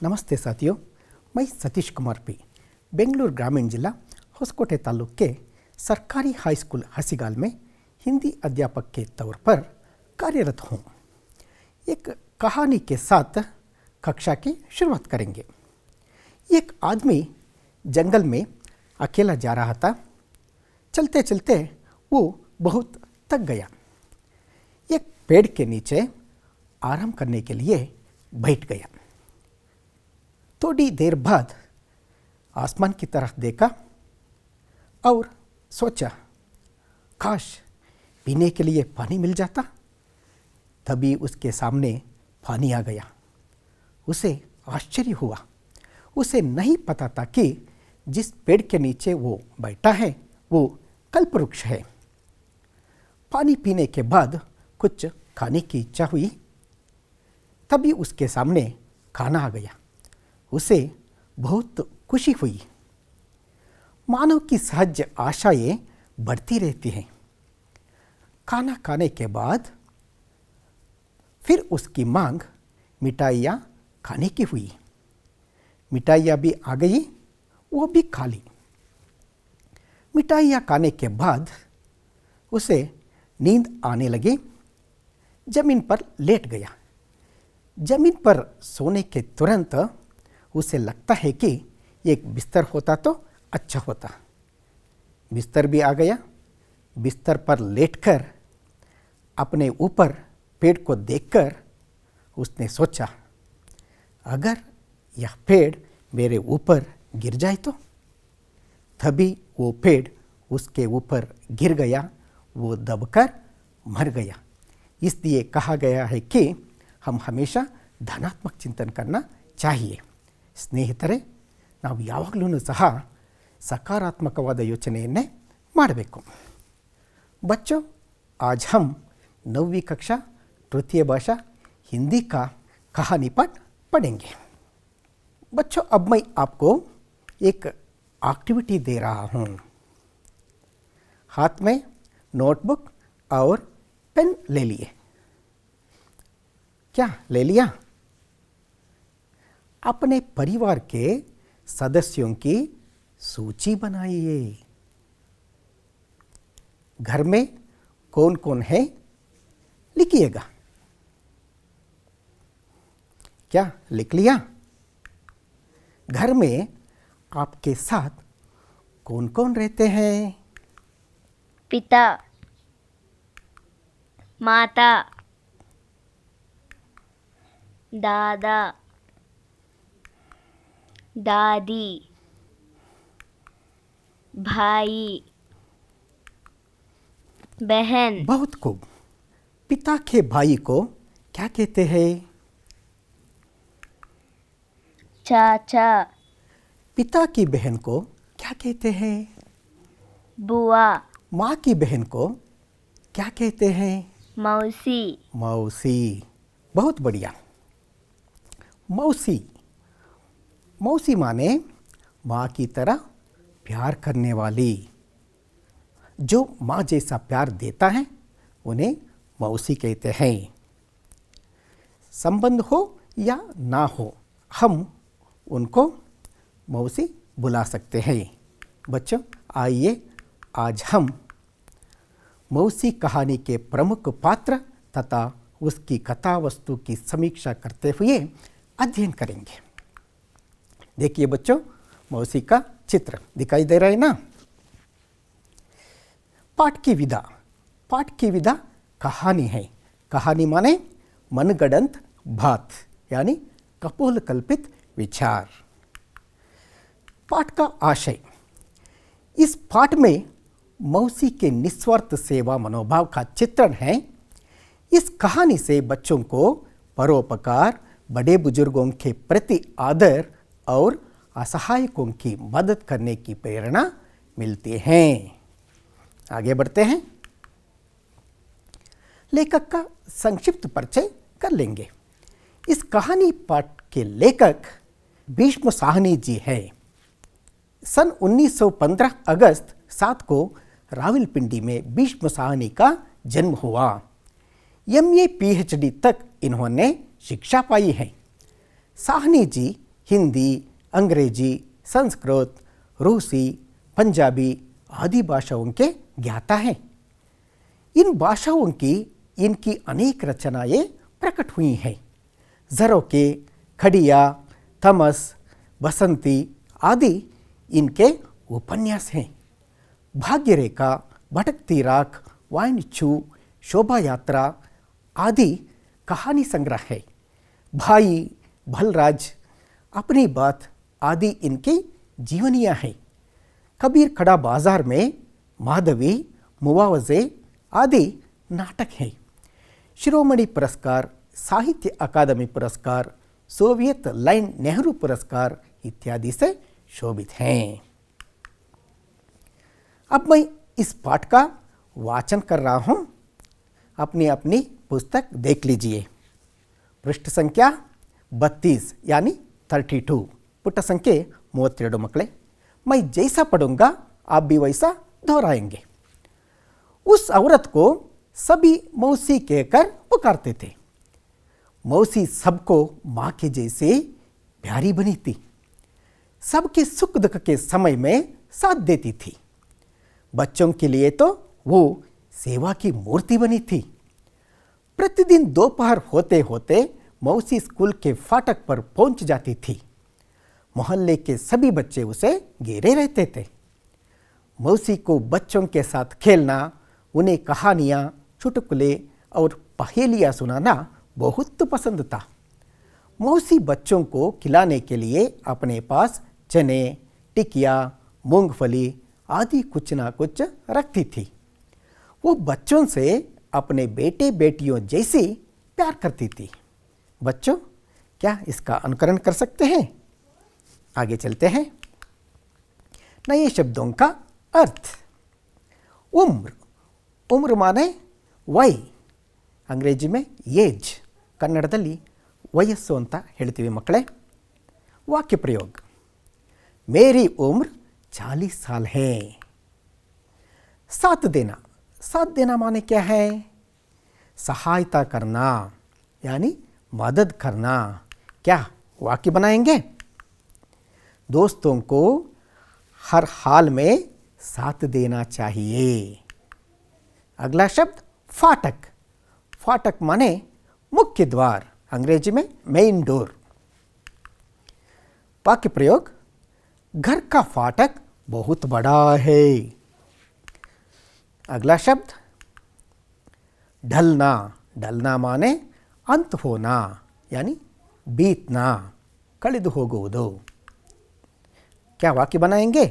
नमस्ते साथियों, मैं सतीश कुमार पी बेंगलुरु ग्रामीण जिला होसकोटे तालुक के सरकारी हाई स्कूल हसीगाल में हिंदी अध्यापक के तौर पर कार्यरत हूँ। एक कहानी के साथ कक्षा की शुरुआत करेंगे। एक आदमी जंगल में अकेला जा रहा था। चलते चलते वो बहुत थक गया। एक पेड़ के नीचे आराम करने के लिए बैठ गया। थोड़ी देर बाद आसमान की तरफ देखा और सोचा, काश पीने के लिए पानी मिल जाता। तभी उसके सामने पानी आ गया। उसे आश्चर्य हुआ। उसे नहीं पता था कि जिस पेड़ के नीचे वो बैठा है वो कल्पवृक्ष है। पानी पीने के बाद कुछ खाने की इच्छा हुई। तभी उसके सामने खाना आ गया। उसे बहुत खुशी हुई। मानव की सहज आशाएं बढ़ती रहती हैं। खाना खाने के बाद फिर उसकी मांग मिठाइयाँ खाने की हुई। मिठाइयाँ भी आ गई, वो भी खा ली। मिठाइयाँ खाने के बाद उसे नींद आने लगी। जमीन पर लेट गया। जमीन पर सोने के तुरंत उसे लगता है कि एक बिस्तर होता तो अच्छा होता। बिस्तर भी आ गया। बिस्तर पर लेटकर अपने ऊपर पेड़ को देखकर उसने सोचा, अगर यह पेड़ मेरे ऊपर गिर जाए तो। तभी वो पेड़ उसके ऊपर गिर गया। वो दबकर मर गया। इसलिए कहा गया है कि हम हमेशा धनात्मक चिंतन करना चाहिए। ಸ್ನೇಹಿತರೆ, ನಾವು ಯಾವಾಗಲೂ ಸಹ ಸಕಾರಾತ್ಮಕವಾದ ಯೋಚನೆಯನ್ನೇ ಮಾಡಬೇಕು। बच्चों, आज हम 9वीं कक्षा तृतीय भाषा हिंदी का कहानी पाठ पढ़ेंगे। बच्चों, अब मैं आपको एक एक्टिविटी दे रहा हूँ। हाथ में नोटबुक और पेन ले लिए। क्या ले लिया? अपने परिवार के सदस्यों की सूची बनाइए। घर में कौन कौन है लिखिएगा। क्या लिख लिया? घर में आपके साथ कौन कौन रहते हैं? पिता, माता, दादा, दादी, भाई, बहन। बहुत खूब। पिता के भाई को क्या कहते हैं? चाचा। पिता की बहन को क्या कहते हैं? बुआ। माँ की बहन को क्या कहते हैं? मौसी। मौसी। बहुत बढ़िया। मौसी। मौसी माने माँ की तरह प्यार करने वाली। जो माँ जैसा प्यार देता है उन्हें मौसी कहते हैं। संबंध हो या ना हो, हम उनको मौसी बुला सकते हैं। बच्चों, आइए आज हम मौसी कहानी के प्रमुख पात्र तथा उसकी कथा वस्तु की समीक्षा करते हुए अध्ययन करेंगे। देखिए बच्चों, मौसी का चित्र दिखाई दे रहा है ना। पाठ की विधा। पाठ की विधा कहानी है। कहानी माने मनगढ़ंत बात, यानी कपोल कल्पित विचार। पाठ का आशय। इस पाठ में मौसी के निस्वार्थ सेवा मनोभाव का चित्रण है। इस कहानी से बच्चों को परोपकार, बड़े बुजुर्गों के प्रति आदर और असहायकों की मदद करने की प्रेरणा मिलती है। आगे बढ़ते हैं। लेखक का संक्षिप्त परिचय कर लेंगे। इस कहानी पाठ के लेखक भीष्म साहनी जी हैं। सन 1915 अगस्त 7 को रावलपिंडी में भीष्म साहनी का जन्म हुआ। MA PhD तक इन्होंने शिक्षा पाई है। साहनी जी हिंदी, अंग्रेजी, संस्कृत, रूसी, पंजाबी आदि भाषाओं के ज्ञाता हैं। इन भाषाओं की इनकी अनेक रचनाएं प्रकट हुई हैं। ज़रोके, खड़िया, थमस, बसंती आदि इनके उपन्यास हैं। भाग्यरेखा, भटकती राख, वाइनचू, शोभा यात्रा आदि कहानी संग्रह है। भाई, भलराज, अपनी बात आदि इनकी जीवनियाँ हैं। कबीर खड़ा बाजार में, माधवी, मुआवजे आदि नाटक हैं। शिरोमणि पुरस्कार, साहित्य अकादमी पुरस्कार, सोवियत लाइन नेहरू पुरस्कार इत्यादि से शोभित हैं। अब मैं इस पाठ का वाचन कर रहा हूँ। अपनी अपनी पुस्तक देख लीजिए। पृष्ठ संख्या 32 यानी 32, पुट संख्या 32 मकड़े। मैं जैसा पढ़ूंगा आप भी वैसा दोहराएंगे। उस औरत को सभी मौसी कहकर पुकारते थे। मौसी सबको माँ के जैसे प्यारी बनी थी। सबके सुख दुख के समय में साथ देती थी। बच्चों के लिए तो वो सेवा की मूर्ति बनी थी। प्रतिदिन दोपहर होते होते मौसी स्कूल के फाटक पर पहुंच जाती थी। मोहल्ले के सभी बच्चे उसे घेरे रहते थे। मौसी को बच्चों के साथ खेलना, उन्हें कहानियाँ, चुटकुले और पहेलियाँ सुनाना बहुत पसंद था। मौसी बच्चों को खिलाने के लिए अपने पास चने, टिकिया, मूंगफली आदि कुछ ना कुछ रखती थी। वो बच्चों से अपने बेटे बेटियों जैसी प्यार करती थी। बच्चों, क्या इसका अनुकरण कर सकते हैं? आगे चलते हैं। नए शब्दों का अर्थ। उम्र, उम्र माने वय, अंग्रेजी में एज, कन्नड़ದಲ್ಲಿ ವಯಸ್ಸು ಅಂತ ಹೇಳ್ತೀವಿ ಮಕ್ಕಳೇ। वाक्य प्रयोग, मेरी उम्र 40 साल है। साथ देना, साथ देना माने क्या है? सहायता करना यानी मदद करना। क्या वाक्य बनाएंगे? दोस्तों को हर हाल में साथ देना चाहिए। अगला शब्द फाटक। फाटक माने मुख्य द्वार, अंग्रेजी में मेन डोर। वाक्य प्रयोग, घर का फाटक बहुत बड़ा है। अगला शब्द ढलना। ढलना माने अंत होना यानी बीतना, कಳೆದು ಹೋಗುವುದು। क्या वाक्य बनाएंगे?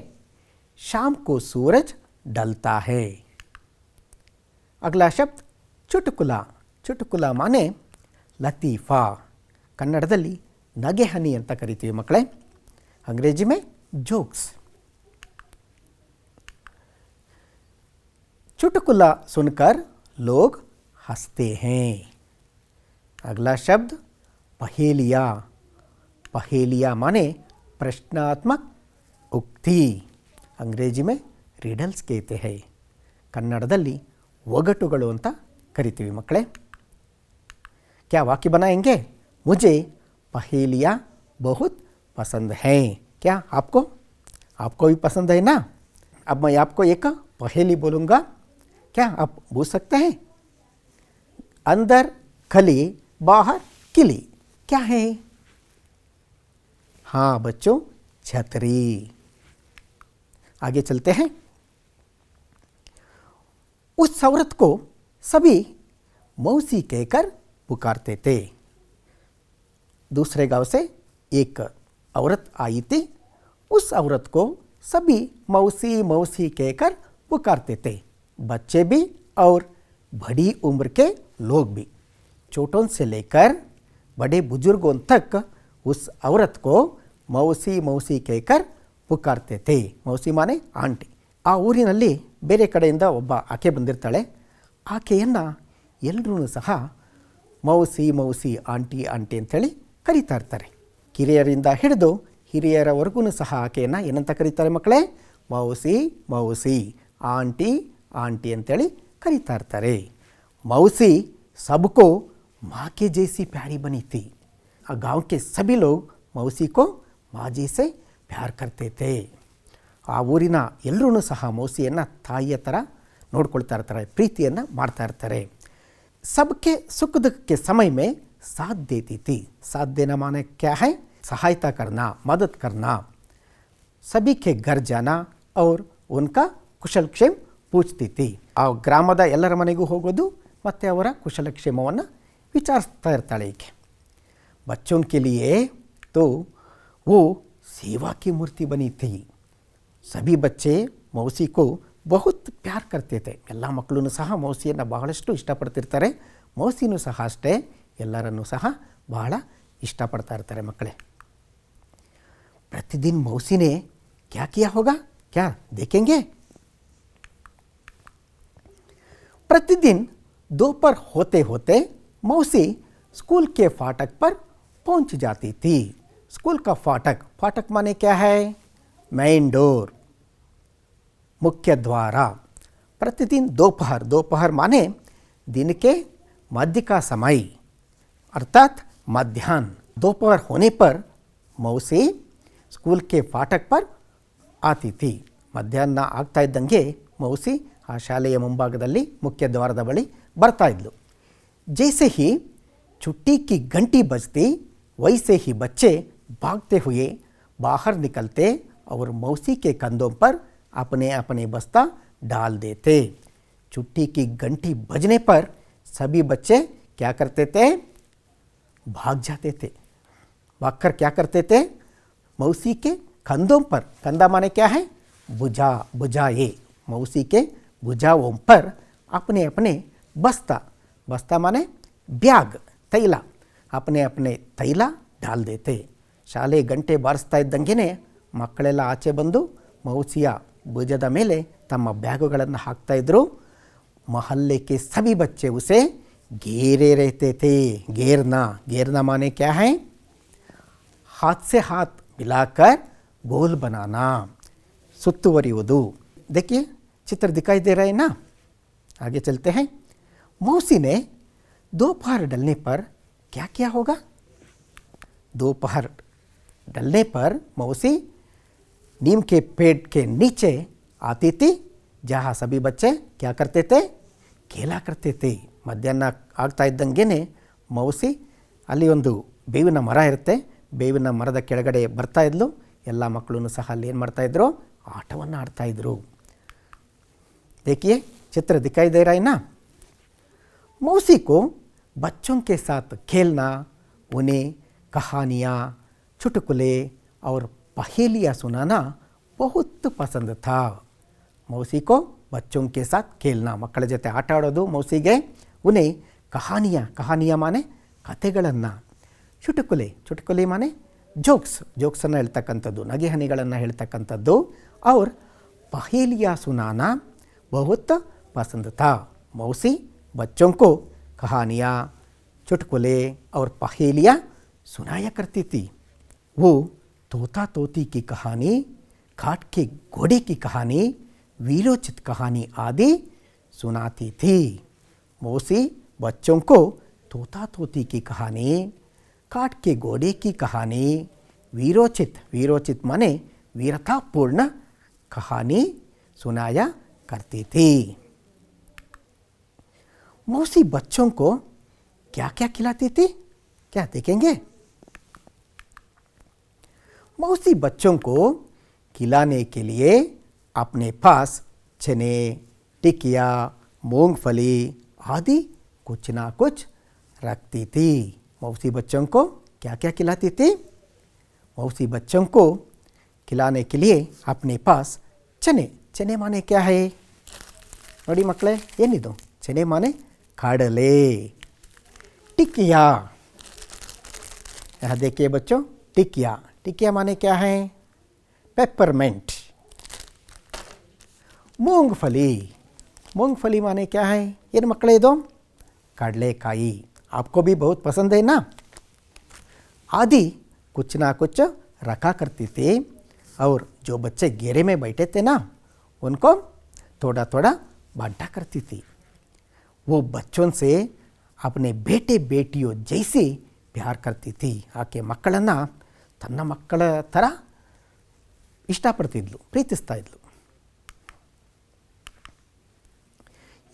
शाम को सूरज ढलता है। अगला शब्द चुटकुला। चुटकुला माने ಲತೀಫಾ, ಕನ್ನಡದಲ್ಲಿ ನಗೆಹನಿ ಅಂತ ಕರಿತೀವಿ ಮಕ್ಕಳೇ, अंग्रेजी में जोक्स। चुटकुला सुनकर लोग हंसते हैं। अगला शब्द पहेलिया। पहेलिया माने प्रश्नात्मक उक्ति, अंग्रेजी में रिडल्स कहते हैं, कन्नड़ದಲ್ಲಿ ಒಗಟುಗಳು ಅಂತ ಕರಿತೀವಿ ಮಕ್ಕಳೇ। क्या वाक्य बनाएंगे? मुझे पहेलियाँ बहुत पसंद हैं। क्या आपको? आपको भी पसंद है ना? अब मैं आपको एक पहेली बोलूँगा, क्या आप पूछ सकते हैं? अंदर खली, बाहर किली, क्या है? हाँ बच्चों, छतरी। आगे चलते हैं। उस औरत को सभी मौसी कहकर पुकारते थे। दूसरे गांव से एक औरत आई थी। उस औरत को सभी मौसी मौसी कहकर पुकारते थे, बच्चे भी और बड़ी उम्र के लोग भी। छोटों से लेकर बड़े बुजुर्गों तक उस औरत को मौसी मौसी कहकर पुकारते थे। मौसी माने आंटी। ಆ ಊರಿನಲ್ಲಿ ಬೇರೆ ಕಡೆಯಿಂದ ಒಬ್ಬ ಆಕೆ ಬಂದಿರ್ತಾಳೆ. ಆಕೆಯನ್ನು ಎಲ್ಲರೂ ಸಹ ಮೌಸಿ ಮೌಸಿ ಆಂಟಿ ಆಂಟಿ ಅಂಥೇಳಿ ಕರೀತಾ ಇರ್ತಾರೆ. ಕಿರಿಯರಿಂದ ಹಿಡಿದು ಹಿರಿಯರವರೆಗೂ ಸಹ ಆಕೆಯನ್ನು ಏನಂತ ಕರೀತಾರೆ ಮಕ್ಕಳೇ? ಮೌಸಿ ಮೌಸಿ, ಆಂಟಿ ಆಂಟಿ ಅಂಥೇಳಿ ಕರೀತಾ ಇರ್ತಾರೆ। मौसी सबको माँ के जैसी प्यारी बनी थी। गांव के सभी लोग मौसी को ಮಾಜಿ ಸೆ ಪ್ಯಾರ್ ಕರ್ತೆ ಥೇ. ಆ ಊರಿನ ಎಲ್ಲರೂ ಸಹ ಮೌಸಿಯನ್ನು ತಾಯಿಯ ಥರ ನೋಡ್ಕೊಳ್ತಾ ಇರ್ತಾರೆ, ಪ್ರೀತಿಯನ್ನು ಮಾಡ್ತಾ ಇರ್ತಾರೆ. सबके सुख दुख के समय में साथ देती थी. साथ देना माने क्या है? सहायता करना, मदद करना. सभी के घर जाना और उनका ಕುಶಲಕ್ಷೇಮ पूछती थी. ಆ ಗ್ರಾಮದ ಎಲ್ಲರ ಮನೆಗೂ ಹೋಗೋದು ಮತ್ತು ಅವರ ಕುಶಲಕ್ಷೇಮವನ್ನು ವಿಚಾರಿಸ್ತಾ ಇರ್ತಾಳೆ ಈಕೆ. बच्चों के लिए तो वो सेवा की मूर्ति बनी थी. सभी बच्चे मौसी को ಬಹುತ್ ಪ್ಯಾರ್ ಕರ್ತಿತೆ. ಎಲ್ಲ ಮಕ್ಕಳೂ ಸಹ ಮೌಸಿಯನ್ನು ಬಹಳಷ್ಟು ಇಷ್ಟಪಡ್ತಿರ್ತಾರೆ. ಮೌಸಿನೂ ಸಹ ಅಷ್ಟೇ, ಎಲ್ಲರನ್ನೂ ಸಹ ಬಹಳ ಇಷ್ಟಪಡ್ತಾ ಇರ್ತಾರೆ ಮಕ್ಕಳೇ. ಪ್ರತಿದಿನ ಮೌಸಿನೇ ಕ್ಯಾ ಕಿಯಾ ಹೋಗಾ, ಕ್ಯಾ ದೇಖೆಂಗೆ. प्रतिदिन दोपहर होते होते मौसी स्कूल के फाटक पर पहुंच जाती थी. स्कूल का फाटक, फाटक माने क्या है? मेन डोर, मुख्य द्वार. प्रतिदिन दोपहर, दोपहर माने दिन के मध्य का समय अर्थात मध्याह्न. दोपहर होने पर मौसी स्कूल के फाटक पर आती थी. ಮಧ್ಯಾಹ್ನ ಆಗ್ತಾ ಇದ್ದಂಗೆ ಮೌಸಿ ಆ ಶಾಲೆಯ ಮುಂಭಾಗದಲ್ಲಿ ಮುಖ್ಯ ದ್ವಾರದ ಬಳಿ ಬರ್ತಾ ಇದ್ಲು. जैसे ही छुट्टी की घंटी बजती वैसे ही बच्चे भागते हुए बाहर निकलते और मौसी के कंधों पर अपने अपने बस्ता डाल देते. छुट्टी की घंटी बजने पर सभी बच्चे क्या करते थे? भाग जाते थे. भागकर क्या करते थे? मौसी के कंधों पर, कंधा माने क्या है? भुजा, भुजाए. मौसी के भुजाओं पर अपने अपने बस्ता, बस्ता माने ಬ್ಯಾಗ್, ತೈಲ, अपने अपने ತೈಲ डाल देते. ಶಾಲೆ ಗಂಟೆ ಬಾರಿಸ್ತಾ ಇದ್ದಂಗೆ ಮಕ್ಕಳೆಲ್ಲ ಆಚೆ ಬಂದು ಮೌಸಿಯ ಭುಜದ ಮೇಲೆ ತಮ್ಮ ಬ್ಯಾಗುಗಳನ್ನು ಹಾಕ್ತಾಯಿದ್ರು. ಮೊಹಲ್ಲೆ के सभी बच्चे उसे घेरे रहते थे. घेरना, घेरना माने क्या है? हाथ से हाथ मिलाकर गोल बनाना, सुತ್ತುವರಿಯುವುದು. देखिए चित्र दिखाई दे रहा है ना. आगे चलते हैं. मौसी ने दोपहर डलने पर क्या किया होगा? दोपहर डलने पर मौसी नीम के पेड़ के नीचे आती थी, जहाँ सभी बच्चे क्या करते थे? खेला करते थे. ಮಧ್ಯಾಹ್ನ ಆಗ್ತಾ ಇದ್ದಂಗೆ ಮೌಸಿ ಅಲ್ಲಿ ಒಂದು ಬೇವಿನ ಮರ ಇರುತ್ತೆ, ಬೇವಿನ ಮರದ ಕೆಳಗಡೆ ಬರ್ತಾ ಇದ್ಲು. ಎಲ್ಲ ಮಕ್ಕಳೂ ಸಹ ಅಲ್ಲಿ ಏನು ಮಾಡ್ತಾಯಿದ್ರು? ಆಟವನ್ನು ಆಡ್ತಾಯಿದ್ರು. देखिए चित्र दिखाई दे रहा है ना. मौसी को बच्चों के साथ खेलना, उन्हें कहानियाँ, चुटकुले और पहेलियाँ सुनाना बहुत पसंद था. मौसी को बच्चों के साथ खेलना, ಮಕ್ಕಳ ಜೊತೆ ಆಟ ಆಡೋದು ಮೌಸಿಗೆ. उन्हें कहानियाँ, कहानियाँ माने ಕಥೆಗಳನ್ನು, ಚುಟುಕುಲೆ, ಚುಟುಕುಲೆ ಮಾನೆ ಜೋಕ್ಸ್, ಜೋಕ್ಸನ್ನು ಹೇಳ್ತಕ್ಕಂಥದ್ದು, ನಗೆ ಹನಿಗಳನ್ನು ಹೇಳ್ತಕ್ಕಂಥದ್ದು. और पहेलियाँ सुनाना बहुत पसंद था. मौसी बच्चों को कहानियाँ, चुटकुले और पहेलियाँ सुनाया करती थी. वो तोता तोती की कहानी, काठ के घोड़े की कहानी, वीरोचित कहानी आदि सुनाती थी. मौसी बच्चों को तोता तोती की कहानी, काठ के घोड़े की कहानी, वीरोचित, वीरोचित माने वीरतापूर्ण कहानी सुनाया करती थी. मौसी बच्चों को क्या क्या खिलाती थी? क्या देखेंगे? मौसी बच्चों को खिलाने के लिए अपने पास चने, टिकिया, मूंगफली आदि कुछ ना कुछ रखती थी. मौसी बच्चों को क्या क्या खिलाती थी? मौसी बच्चों को खिलाने के लिए अपने पास चने, चने माने क्या है? ನೋಡಿ ಮಕ್ಕಳೇ, ಏನಿದು? ಚನೆ ಮಾನೆ ಕಡಲೆ. टिकिया, यहाँ देखिए बच्चों, टिकिया, टिकिया माने क्या है? पेपरमेंट. मूंगफली, मूंगफली माने क्या है? ಏನು ಮಕ್ಕಳೇ ಇದು? ಕಡಲೆಕಾಯಿ. आपको भी बहुत पसंद है ना. आदि कुछ ना कुछ रखा करती थी. और जो बच्चे घेरे में बैठे थे ना, उनको थोड़ा थोड़ा बांटा करती थी. वो बच्चों से अपने बेटे बेटियों जैसे प्यार करती थी. आके ಮಕ್ಕಳನ್ನು ತನ್ನ ಮಕ್ಕಳ ಥರ ಇಷ್ಟಪಡ್ತಿದ್ಲು, ಪ್ರೀತಿಸ್ತಾ ಇದ್ಲು.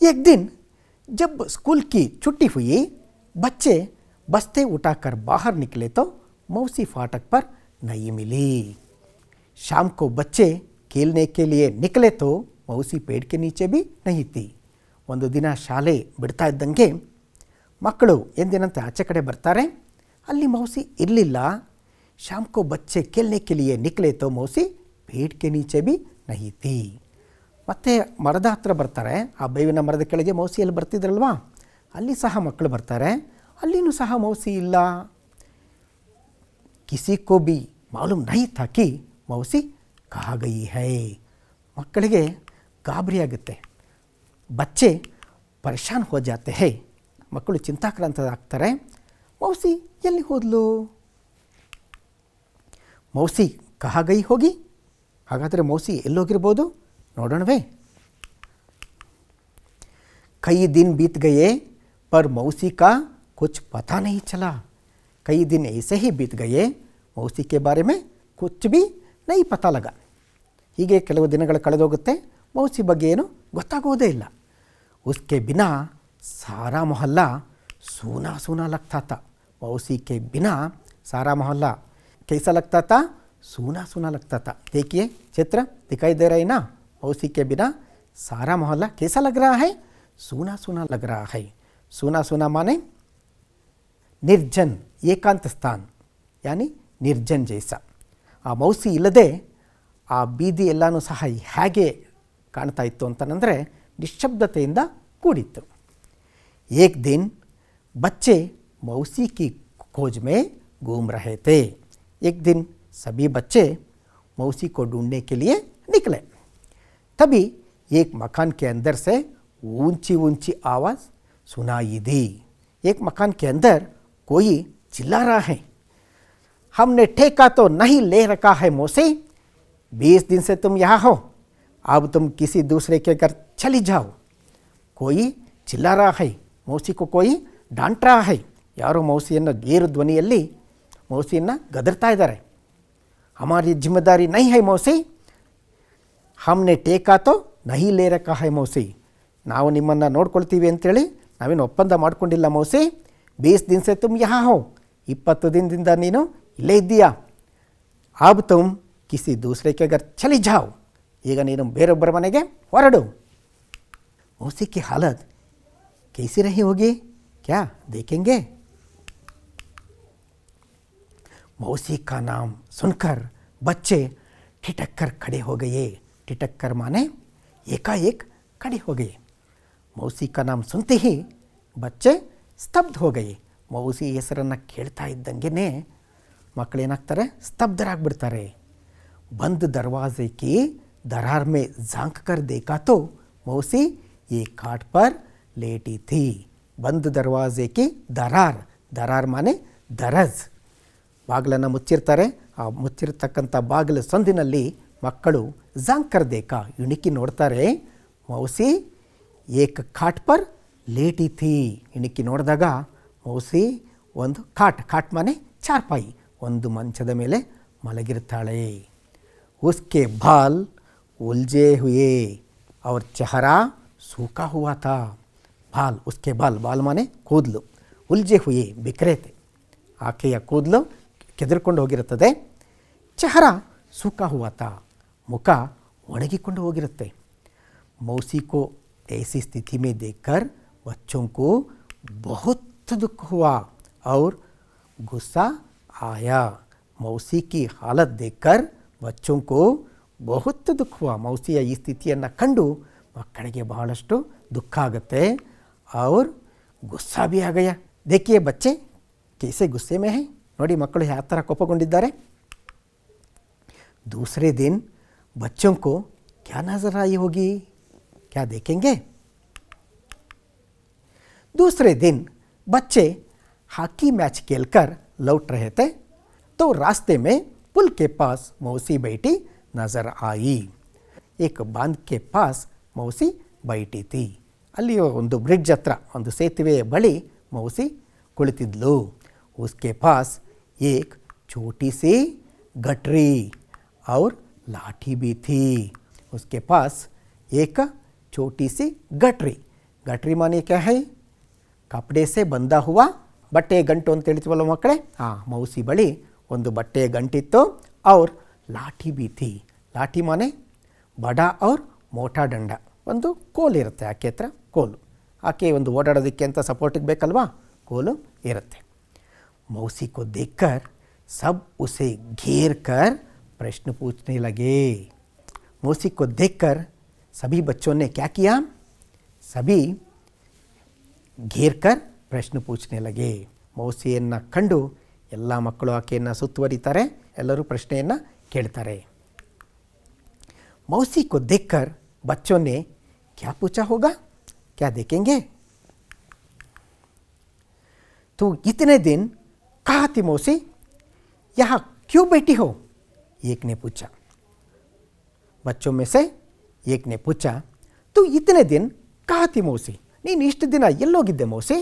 एक दिन जब स्कूल की छुट्टी हुई, बच्चे बस्ते उठाकर बाहर निकले तो मौसी फाटक पर नहीं मिली. शाम को बच्चे खेलने के लिए निकले तो मौसी पेड़ के नीचे भी नहीं थी. ಒಂದು ದಿನ ಶಾಲೆ ಬಿಡ್ತಾ ಇದ್ದಂಗೆ ಮಕ್ಕಳು ಎಂದಿನಂತೆ ಆಚೆ ಕಡೆ ಬರ್ತಾರೆ, ಅಲ್ಲಿ ಮೌಸಿ ಇರಲಿಲ್ಲ. ಶಾಮ್ ಕೋ ಬಚ್ಚೆ खेलने के लिए निकले तो मौसी पेड़ के नीचे भी नहीं थी. ಮತ್ತು ಮರದ ಹತ್ರ ಬರ್ತಾರೆ, ಆ ಬೇವಿನ ಮರದ ಕೆಳಗೆ ಮೌಸಿಯಲ್ಲಿ ಬರ್ತಿದ್ರಲ್ವಾ, ಅಲ್ಲಿ ಸಹ ಮಕ್ಕಳು ಬರ್ತಾರೆ, ಅಲ್ಲಿನೂ ಸಹ ಮೌಸಿ ಇಲ್ಲ. ಕಿಸಿ ಕೋ ಬಿ ಮಾಲೂಮ್ ನಹೀ ಥಾ ಕಿ ಮೌಸಿ ಕಹಾ ಗಯಿ ಹೈ. ಮಕ್ಕಳಿಗೆ ಗಾಬರಿ ಆಗುತ್ತೆ, ಬಚ್ಚೆ ಪರೇಶಾನ್ ಹೋ ಜಾತೆ ಹೈ. ಮಕ್ಕಳು ಚಿಂತಾಕ್ರಾಂತರಾಗ್ತಾರೆ, ಮೌಸಿ ಎಲ್ಲಿ ಹೋದ್ಲು, ಮೌಸಿ ಕಹಾ ಗಯಿ ಹೋಗಿ. ಹಾಗಾದರೆ ಮೌಸಿ ಎಲ್ಲೋಗಿರ್ಬೋದು ನೋಡೋಣವೇ. कई दिन बीत गए पर मौसी का कुछ पता नहीं चला. कई दिन ऐसे ही बीत गए, मौसी के बारे में कुछ भी नहीं पता लगा. ಹೀಗೆ ಕೆಲವು ದಿನಗಳು ಕಳೆದೋಗುತ್ತೆ, ಮೌಸಿ ಬಗ್ಗೆ ಏನು ಗೊತ್ತಾಗೋದೇ ಇಲ್ಲ. उसके बिना सारा मोहल्ला सूना सूना लगता था. मौसी के बिना सारा मोहल्ला कैसा लगता था, सूना सूना लगता था. देखिए चित्र दिखाई दे रहा है ना, मौसी के बिना सारा मोहल्ला कैसा लग रहा है, सूना सूना लग रहा है. सूना सूना माने ನಿರ್ಜನ್, ಏಕಾಂತ ಸ್ಥಾನ, ಯಾನಿ ನಿರ್ಜನ್ ಜೈಸ. ಆ ಮೌಸಿ ಇಲ್ಲದೆ ಆ ಬೀದಿ ಎಲ್ಲನೂ ಸಹ ಹೇಗೆ ಕಾಣ್ತಾ ಇತ್ತು ಅಂತಂದರೆ ನಿಶ್ಶಬ್ದತೆಯಿಂದ ಕೂಡಿತ್ತು. ಏಕ್ ದಿನ್ ಬಚ್ಚೆ मौसी की खोज में घूम रहे थे. एक दिन सभी बच्चे मौसी को ढूंढने के लिए निकले. तभी एक मकान के अंदर से ऊंची ऊंची आवाज़ सुनाई दी. एक मकान के अंदर कोई चिल्ला रहा है, हमने ठेका तो नहीं ले रखा है मौसी, 20 दिन से तुम यहाँ हो, अब तुम किसी दूसरे के घर चली जाओ. कोई चिल्ला रहा है, मौसी को कोई डांट रहा है. ಯಾರೋ ಮೌಸಿಯನ್ನು ಗೇರು ಧ್ವನಿಯಲ್ಲಿ ಮೌಸಿಯನ್ನು ಗದರ್ತಾ ಇದ್ದಾರೆ. ಹಮಾರಿ ಜಿಮ್ಮೆದಾರಿ ನಹೀ ಹೈ ಮೌಸಿ, ಹಮ್ನೆ ಟೇಕಾ ತೋ ನಹೀ ಲೇ ರಖಾ ಹೈ ಮೌಸಿ. ನಾವು ನಿಮ್ಮನ್ನು ನೋಡ್ಕೊಳ್ತೀವಿ ಅಂತೇಳಿ ನಾವೇನು ಒಪ್ಪಂದ ಮಾಡ್ಕೊಂಡಿಲ್ಲ ಮೌಸಿ. 20 ದಿನ ಸೆ ತುಮ್ ಯಹಾ ಹೋ, 20 ದಿನದಿಂದ ನೀನು ಇಲ್ಲೇ ಇದ್ದೀಯಾ. ಆಬ್ ತುಮ್ ಕಿಸಿ ದೂಸರೆ ಕೆ ಘರ್ ಚಲಿ ಜಾओ, ಈಗ ನೀನು ಬೇರೊಬ್ಬರ ಮನೆಗೆ ಹೊರಡು. मौसी की हालत कैसी रही होगी, क्या देखेंगे. मौसी का नाम सुनकर बच्चे ठिठक कर खड़े हो गए. ठिठक कर माने एकाएक खड़े हो गए. मौसी का नाम सुनते ही बच्चे ಸ್ತಬ್ಧ हो गए. मौसी ಹೆಸರನ್ನು ಕೇಳ್ತಾ ಇದ್ದಂಗೆ ಮಕ್ಕಳೇನಾಗ್ತಾರೆ, ಸ್ತಬ್ಧರಾಗ್ಬಿಡ್ತಾರೆ. बंद दरवाजे की दरार में झांक कर देखा तो मौसी एक खाट पर लेटी थी. बंद दरवाजे की दरार, दरार माने ದರಜ್, ಬಾಗಿಲನ್ನು ಮುಚ್ಚಿರ್ತಾರೆ. ಆ ಮುಚ್ಚಿರ್ತಕ್ಕಂಥ ಬಾಗಿಲು ಸಂದಿನಲ್ಲಿ ಮಕ್ಕಳು ಜಾಂಕರ್ ದೇಕ, ಇಣುಕಿ ನೋಡ್ತಾರೆ. ಮೌಸಿ ಏಕ ಖಾಟ್ ಪರ್ ಲೇಟಿ ಥಿ. ಇಣುಕಿ ನೋಡಿದಾಗ ಮೌಸಿ ಒಂದು ಖಾಟ್ ಮಾನೆ ಚಾರ್ಪಾಯಿ, ಒಂದು ಮಂಚದ ಮೇಲೆ ಮಲಗಿರ್ತಾಳೆ. ಉಸ್ಕೆ ಬಾಲ್ ಉಲ್ಜೆ ಹುಯೆ ಅವ್ರ ಚೆಹರಾ ಸೂಖಾ ಹುವಾ ಥಾ. ಬಾಲ್, ಉಸ್ಕೆ ಬಾಲ್ ಮಾನೆ ಕೂದಲು, ಉಲ್ಜೆ ಹುಯೆ ಬಿಕ್ರೇತೆ, ಆಕೆಯ ಕೂದಲು ಕೆದರ್ಕೊಂಡು ಹೋಗಿರುತ್ತದೆ. ಚೆಹರಾ ಸೂಖಾ ಹುವಾ ಥಾ, ಮುಖ ಒಣಗಿಕೊಂಡು ಹೋಗಿರುತ್ತೆ. मौसी को ऐसी स्थिति में देखकर बच्चों को बहुत दुख हुआ और गुस्सा आया. मौसी की हालत देखकर बच्चों को बहुत दुख हुआ. मौसिಯ ಈ ಸ್ಥಿತಿಯನ್ನು ಕಂಡು ಮಕ್ಕಳಿಗೆ ಬಹಳಷ್ಟು ದುಃಖ ಆಗುತ್ತೆ. और गुस्सा भी आ गया. देखिए बच्चे कैसे गुस्से में हैं, ನೋಡಿ ಮಕ್ಕಳು ಯಾವ ಥರ ಕೋಪಗೊಂಡಿದ್ದಾರೆ. दूसरे दिन बच्चों को क्या नजर आई होगी, क्या देखेंगे. दूसरे दिन बच्चे हॉकी मैच खेलकर लौट रहे थे तो रास्ते में पुल के पास मौसी बैठी नजर आई. एक बांध के पास मौसी बैठी थी. ಅಲ್ಲಿ ಒಂದು ಬ್ರಿಡ್ಜ್ ಹತ್ರ, ಒಂದು ಸೇತುವೆಯ ಬಳಿ ಮೌಸಿ ಕುಳಿತಿದ್ಲು. उसके पास एक छोटी सी गठरी और लाठी भी थी। उसके पास एक छोटी सी गठरी। गठरी माने क्या है? ಕಪಡೆ ಸೆ ಬಂದ ಹುವ ಬಟ್ಟೆ ಗಂಟು ಅಂತ ಹೇಳ್ತೀವಲ್ಲ ಮಕ್ಕಳೇ, ಮೌಸಿ ಬಳಿ ಒಂದು ಬಟ್ಟೆಯ ಗಂಟಿತ್ತು. और लाठी भी थी. लाठी माने ಬಡಾ और ಮೋಟಾ ದಂಡ. ಒಂದು ಕೋಲು ಇರುತ್ತೆ ಆಕೆ ಹತ್ರ, ಕೋಲು. ಆಕೆ ಒಂದು ಓಡಾಡೋದಕ್ಕೆ ಅಂತ ಸಪೋರ್ಟಿಗೆ ಬೇಕಲ್ವಾ, ಕೋಲು ಇರುತ್ತೆ. मौसी को देखकर सब उसे घेर कर प्रश्न पूछने लगे. मौसी को देखकर सभी बच्चों ने क्या किया? सभी घेर कर ಪ್ರಶ್ನೆ पूछने लगे. ಮೌಸಿಯನ್ನು ಕಂಡು ಎಲ್ಲ ಮಕ್ಕಳು ಆಕೆಯನ್ನು ಸುತ್ತುವರಿತಾರೆ, ಎಲ್ಲರೂ ಪ್ರಶ್ನೆಯನ್ನು ಕೇಳ್ತಾರೆ. मौसी को देखकर बच्चों ने क्या पूछा होगा? क्या देखेंगे? तो इतने दिन कहाँ थी मौसी? यहाँ क्यों बैठी हो? एक ने पूछा. बच्चों में से एक ने पूछा, तो इतने दिन कहाँ थी मौसी? ನೀನು ಇಷ್ಟು ದಿನ ಎಲ್ಲೋಗಿದ್ದೆ ಮೌಸಿ?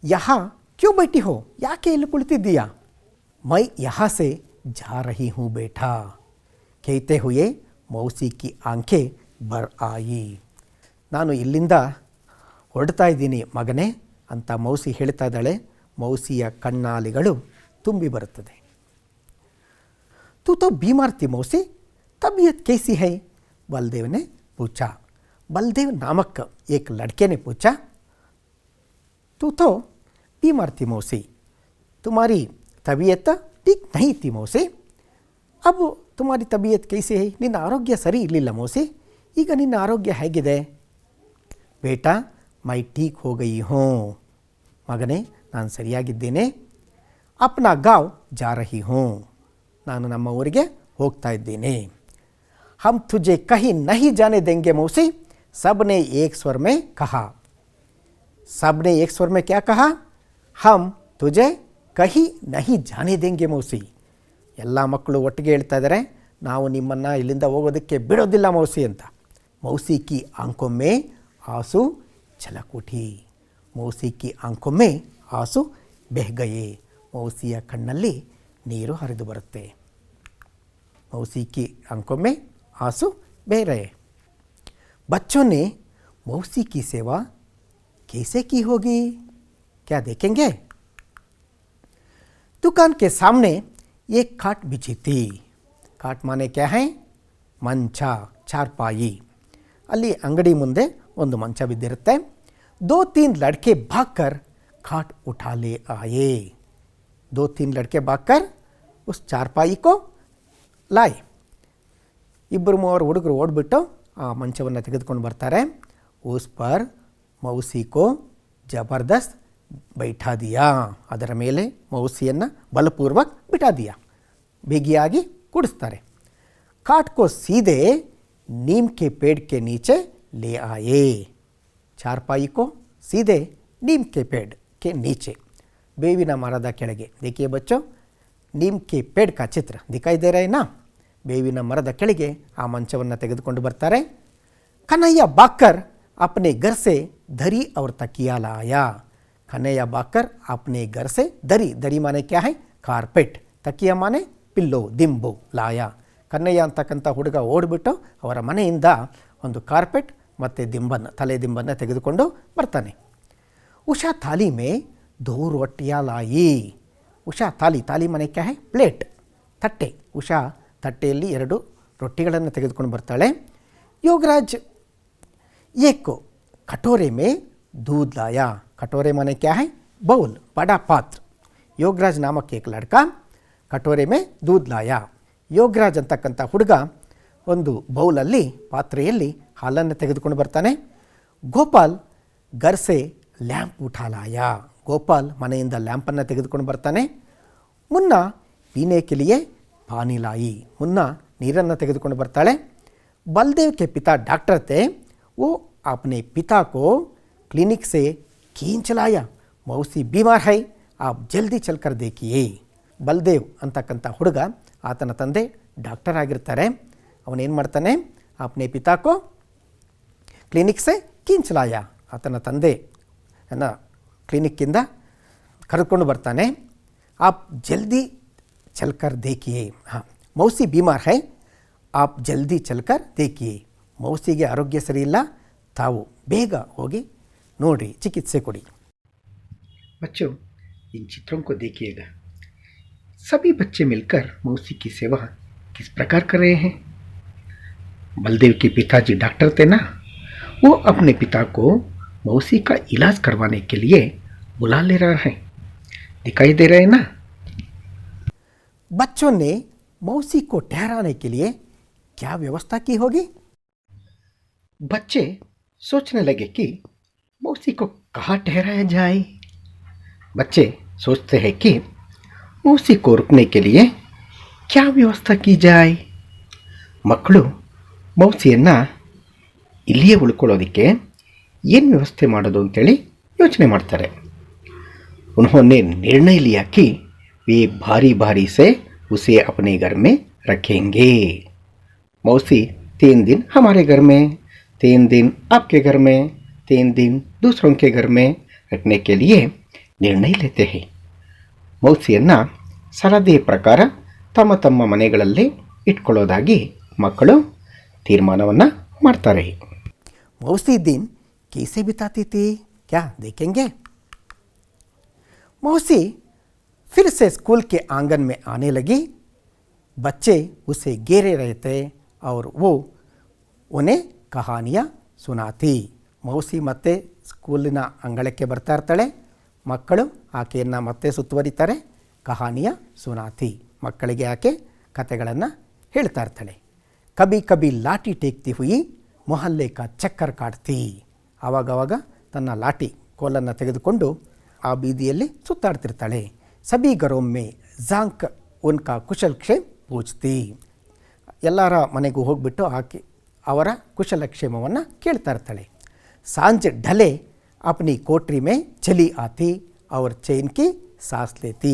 यहाँ क्यों बैठी हो? ಯಾಕೆ ಇಲ್ಲಿ ಕುಳಿತಿದ್ದೀಯಾ? मैं यहाँ से जा रही हूँ बेटा. कहते हुए मौसी की आंखें भर आई. ನಾನು ಇಲ್ಲಿಂದ ಹೊರಡ್ತಾ ಇದ್ದೀನಿ ಮಗನೇ ಅಂತ ಮೌಸಿ ಹೇಳ್ತಾ ಇದ್ದಾಳೆ. ಮೌಸಿಯ ಕಣ್ಣಾಲಿಗಳು ತುಂಬಿ ಬರುತ್ತದೆ. तू तो बीमार थी मौसी, तबीयत कैसी है? बलदेव ने पूछा. बलदेव नामक एक लड़के ने पूछा, तू तो बीमार थी मौसी, तुम्हारी तबीयत ठीक नहीं थी मौसी. अब तुम्हारी तबीयत कैसी है? ನಿನ್ನ ಆರೋಗ್ಯ ಸರಿ ಇರಲಿಲ್ಲ ಮೌಸಿ, ಈಗ ನಿನ್ನ ಆರೋಗ್ಯ ಹೇಗಿದೆ? ಬೇಟಾ ಮೈ ಠೀಕ್ ಹೋ ಗಯಿ ಹೂँ. ಮಗನೇ ನಾನು ಸರಿಯಾಗಿದ್ದೇನೆ. ಅಪ್ನಾ ಗಾಂವ್ ಜಾ ರಹಿ ಹೂँ. ನಾನು ನಮ್ಮ ಊರಿಗೆ ಹೋಗ್ತಾ ಇದ್ದೇನೆ. ಹಮ್ ತುಜೆ ಕಹಿ ನಹಿ ಜಾನೆ ದೇಂಗೆ ಮೌಸಿ. सबने एक स्वर में कहा. सबने एक स्वर में क्या कहा? हम तुझे कहीं नहीं जाने देंगे मौसी. ಎಲ್ಲ ಮಕ್ಕಳು ಒಟ್ಟಿಗೆ ಹೇಳ್ತಾ ಇದ್ದಾರೆ, ನಾವು ನಿಮ್ಮನ್ನು ಇಲ್ಲಿಂದ ಹೋಗೋದಕ್ಕೆ ಬಿಡೋದಿಲ್ಲ ಮೌಸಿ ಅಂತ. मौसी की आंखों में आंसू छलक उठी. मौसी की आंखों में आंसू बह गए. मौसिಯ ಕಣ್ಣಲ್ಲಿ ನೀರು ಹರಿದು ಬರುತ್ತೆ. मौसी की आंखों में आंसू बह रहे. बच्चों ने मौसी की सेवा कैसे की होगी? क्या देखेंगे? दुकान के सामने एक खाट बिछी थी. खाट माने क्या है? ಮಂಚ, ಚಾರ್ಪಾಯಿ. ಅಲ್ಲಿ ಅಂಗಡಿ ಮುಂದೆ ಒಂದು ಮಂಚ ಬಿದ್ದಿರುತ್ತೆ. 2-3 लड़के भागकर खाट उठा ले आए. 2-3 लड़के भागकर उस चारपाई को लाए. ಇಬ್ಬರು ಮೂವರು ಹುಡುಗರು ಓಡ್ಬಿಟ್ಟು ಆ ಮಂಚವನ್ನು ತೆಗೆದುಕೊಂಡು ಬರ್ತಾರೆ. ಉಸ್ ಪರ್ ಮೌಸಿ ಕೋ ಜಬರ್ದಸ್ತ್ ಬೈಠಾ ದಿಯಾ. ಅದರ ಮೇಲೆ ಮೌಸಿಯನ್ನು ಬಲಪೂರ್ವಕ್ ಬಿಠಾ ದಿಯಾ, ಬಿಗಿಯಾಗಿ ಕೂಡಿಸ್ತಾರೆ. ಕಾಟ್ ಕೋ ಸೀದೆ ನೀಮ್ ಕೆ ಪೇಡ್ ಕೆ ನೀಚೆ ಲೇ ಆಯೇ. ಚಾರ್ಪಾಯಿ ಕೋ ಸೀದೆ ನೀಮ್ ಕೆ ಪೇಡ್ ಕೆ ನೀಚೆ, ಬೇವಿನ ಮರದ ಕೆಳಗೆ. देखिए बच्चों, नीम के पेड़ का चित्र दिखाई दे रहा है ना. ಬೇವಿನ ಮರದ ಕೆಳಗೆ ಆ ಮಂಚವನ್ನು ತೆಗೆದುಕೊಂಡು ಬರ್ತಾರೆ. ಕನ್ನಯ್ಯ ಬಾಕರ್ अपने घर से दरी और तकिया लाया. कन्हैया बाकर अपने घर से दरी, दरी माने क्या है? ಕಾರ್ಪೆಟ್. ತಕಿಯ ಮಾನೆ ಪಿಲ್ಲೋ, ದಿಂಬು. ಲಾಯ. ಕನ್ನಯ್ಯ ಅಂತಕ್ಕಂಥ ಹುಡುಗ ಓಡಿಬಿಟ್ಟು ಅವರ ಮನೆಯಿಂದ ಒಂದು ಕಾರ್ಪೆಟ್ ಮತ್ತು ದಿಂಬನ್ನು, ತಲೆ ದಿಂಬನ್ನು ತೆಗೆದುಕೊಂಡು ಬರ್ತಾನೆ. ಉಷಾ ಥಾಲಿ ಮೇ 2 रोटियां लाई. ಉಷಾ ಥಾಲಿ, ಥಾಲಿ ಮಾನೆ ಕ್ಯಾ ಹೈ? ಪ್ಲೇಟ್, ತಟ್ಟೆ. ಉಷಾ ತಟ್ಟೆಯಲ್ಲಿ 2 ರೊಟ್ಟಿಗಳನ್ನು ತೆಗೆದುಕೊಂಡು ಬರ್ತಾಳೆ. ಯೋಗರಾಜ್ ಏಕೋ ಕಟೋರೆ ಮೇ दूध लाया. कटोरे माने क्या है? बाउल, बड़ा पात्र. योगराज नामक एक लड़का कटोरे में दूध लाया. ಯೋಗರಾಜ್ ಅಂತಕ್ಕಂಥ ಹುಡುಗ ಒಂದು ಬೌಲಲ್ಲಿ, ಪಾತ್ರೆಯಲ್ಲಿ ಹಾಲನ್ನು ತೆಗೆದುಕೊಂಡು ಬರ್ತಾನೆ. ಗೋಪಾಲ್ ಗರ್ಸೆ ಲ್ಯಾಂಪ್ ಉಠಾಲಾಯ. ಗೋಪಾಲ್ ಮನೆಯಿಂದ ಲ್ಯಾಂಪನ್ನು ತೆಗೆದುಕೊಂಡು ಬರ್ತಾನೆ. ಮುನ್ನ ಪೀನೆ ಕೆ ಲಿಯೆ ಪಾನಿ ಲಾಯಿ. ಮುನ್ನ ನೀರನ್ನು ತೆಗೆದುಕೊಂಡು ಬರ್ತಾಳೆ. बलदेव के पिता डॉक्टर थे, वो अपने पिता को क्लिनिक से खींच लाया. मौसी बीमार है, आप जल्दी चलकर देखिए. ಬಲ್ದೇವ್ ಅಂತಕ್ಕಂಥ ಹುಡುಗ, ಆತನ ತಂದೆ ಡಾಕ್ಟರ್ ಆಗಿರ್ತಾರೆ. ಅವನೇನು ಮಾಡ್ತಾನೆ? अपने पिता को क्लिनिक से खींच लाया. ಆತನ ತಂದೆಯನ್ನು ಕ್ಲಿನಿಕ್ಕಿಂದ ಕರೆದುಕೊಂಡು ಬರ್ತಾನೆ. आप जल्दी चलकर देखिए. हाँ, ಮೌಸಿ बीमार है, आप जल्दी चलकर देखिए. ಮೌಸಿಗೆ ಆರೋಗ್ಯ ಸರಿ ಇಲ್ಲ, ತಾವು ಬೇಗ ಹೋಗಿ ನೋಡ್ರಿ, चिकित्से ಕೊಡಿ. बच्चों, इन चित्रों को देखिएगा. सभी बच्चे मिलकर मौसी की सेवा किस प्रकार कर रहे हैं. बलदेव के पिताजी डॉक्टर थे ना, वो अपने पिता को मौसी का इलाज करवाने के लिए बुला ले रहा है. दिखाई दे रहे हैं ना. बच्चों ने मौसी को ठहराने के लिए क्या व्यवस्था की होगी. बच्चे सोचने लगे कि मौसी को कहाँ ठहराया जाए. बच्चे सोचते हैं कि मौसी को रुकने के लिए क्या व्यवस्था की जाए. ಮಕ್ಕಳು ಮೌಸಿಯನ್ನು ಇಲ್ಲಿಯೇ ಉಳ್ಕೊಳ್ಳೋದಕ್ಕೆ ಏನು ವ್ಯವಸ್ಥೆ ಮಾಡೋದು ಅಂತೇಳಿ ಯೋಚನೆ ಮಾಡ್ತಾರೆ. उन्होंने निर्णय लिया कि वे भारी भारी से उसे अपने घर में रखेंगे. मौसी 3 दिन हमारे घर में, 3 दिन आपके घर में, 3 दिन दूसरों के घर में रखने के लिए निर्णय लेते हैं. ಮೌಸಿಯನ್ನು ಸರದಿಯ ಪ್ರಕಾರ ತಮ್ಮ ತಮ್ಮ ಮನೆಗಳಲ್ಲಿ ಇಟ್ಕೊಳ್ಳೋದಾಗಿ ಮಕ್ಕಳು ತೀರ್ಮಾನವನ್ನು ಮಾಡ್ತಾರೆ. मौसी दिन कैसे बिताती थी, क्या देखेंगे. मौसी फिर से स्कूल के आंगन में आने लगी. बच्चे उसे घेरे रहे थे और वो उन्हें कहानियाँ सुनाती. ಮೌಸಿ ಮತ್ತೆ ಸ್ಕೂಲಿನ ಅಂಗಳಕ್ಕೆ ಬರ್ತಾ ಇರ್ತಾಳೆ. ಮಕ್ಕಳು ಆಕೆಯನ್ನು ಮತ್ತೆ ಸುತ್ತುವರಿತಾರೆ. ಕಹಾನಿಯ ಸುನಾತಿ, ಮಕ್ಕಳಿಗೆ ಆಕೆ ಕತೆಗಳನ್ನು ಹೇಳ್ತಾ ಇರ್ತಾಳೆ. ಕಬಿ ಕಬಿ ಲಾಠಿ ಟೇಕ್ತಿ ಹುಯಿ ಮೊಹಲ್ಲೆ ಕಾ ಚಕ್ಕರ್ ಕಾಡ್ತಿ. ಆವಾಗವಾಗ ತನ್ನ ಲಾಠಿ ಕೋಲನ್ನು ತೆಗೆದುಕೊಂಡು ಆ ಬೀದಿಯಲ್ಲಿ ಸುತ್ತಾಡ್ತಿರ್ತಾಳೆ. ಸಬಿ ಗರೋಮ್ಮೆ ಜಾಂಕ್ ಉನ್ಕಾ ಕುಶಲಕ್ಷೇಮ್ ಪೂಜ್ತಿ. ಎಲ್ಲರ ಮನೆಗೂ ಹೋಗಿಬಿಟ್ಟು ಆಕೆ ಅವರ ಕುಶಲಕ್ಷೇಮವನ್ನು ಕೇಳ್ತಾ ಇರ್ತಾಳೆ. सांझ ढले अपनी कोठरी में चली आती और चैन की सांस लेती.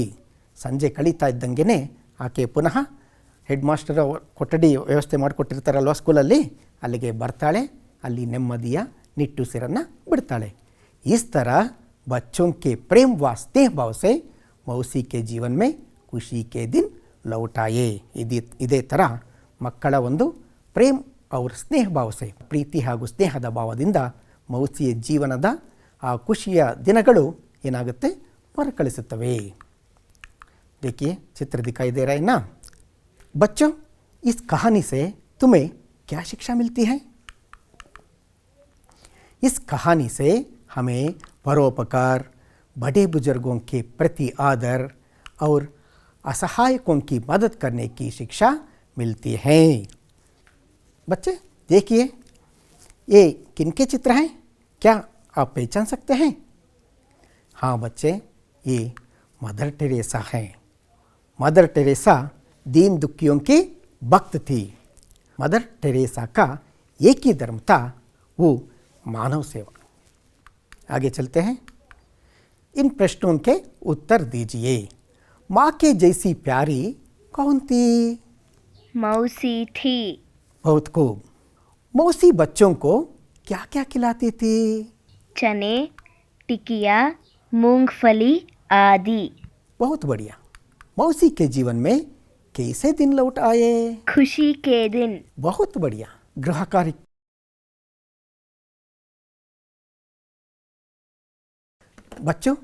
ಸಂಜೆ ಕಳೀತಾ ಇದ್ದಂಗೆ ಆಕೆ ಪುನಃ ಹೆಡ್ ಮಾಸ್ಟರ್ ಕೊಠಡಿ ವ್ಯವಸ್ಥೆ ಮಾಡಿಕೊಟ್ಟಿರ್ತಾರಲ್ವ ಸ್ಕೂಲಲ್ಲಿ, ಅಲ್ಲಿಗೆ ಬರ್ತಾಳೆ. ಅಲ್ಲಿ ನೆಮ್ಮದಿಯ ನಿಟ್ಟುಸಿರನ್ನು ಬಿಡ್ತಾಳೆ. इस तरह बच्चों के प्रेम व स्नेह भाव से मौसी के जीवन में खुशी के दिन लौट आए. ಇದೇ ಥರ ಮಕ್ಕಳ ಒಂದು ಪ್ರೇಮ್ ಅವ್ರ ಸ್ನೇಹ ಭಾವಸೆ, ಪ್ರೀತಿ ಹಾಗೂ ಸ್ನೇಹದ ಭಾವದಿಂದ ಮೌಸಿಯ ಜೀವನದ ಆ ಖುಷಿಯ ದಿನಗಳು ಏನಾಗುತ್ತೆ, ಮರುಕಳಿಸುತ್ತವೆ. देखिए चित्र दिखाई दे रहा है ना. बच्चों, इस कहानी से तुम्हें क्या शिक्षा मिलती है. इस कहानी से हमें परोपकार, बड़े बुजुर्गों के प्रति आदर और असहायकों की मदद करने की शिक्षा मिलती है. बच्चे देखिए, ये किनके चित्र हैं, क्या आप पहचान सकते हैं. हाँ बच्चे, ये मदर टेरेसा हैं. मदर टेरेसा दीन दुखियों की भक्त थी. मदर टेरेसा का एक ही धर्म था, वो मानव सेवा. आगे चलते हैं. इन प्रश्नों के उत्तर दीजिए. माँ के जैसी प्यारी कौन थी. मौसी थी. बहुत खूब. मौसी बच्चों को क्या क्या खिलाती थी. चने, टिकिया, मूंगफली आदि. बहुत बढ़िया. मौसी के जीवन में कैसे दिन लौट आए. खुशी के दिन. बहुत बढ़िया. गृह कार्य. बच्चों,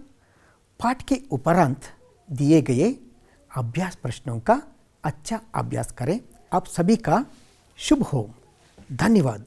पाठ के उपरांत दिए गए अभ्यास प्रश्नों का अच्छा अभ्यास करें. आप सभी का शुभ हो. धन्यवाद.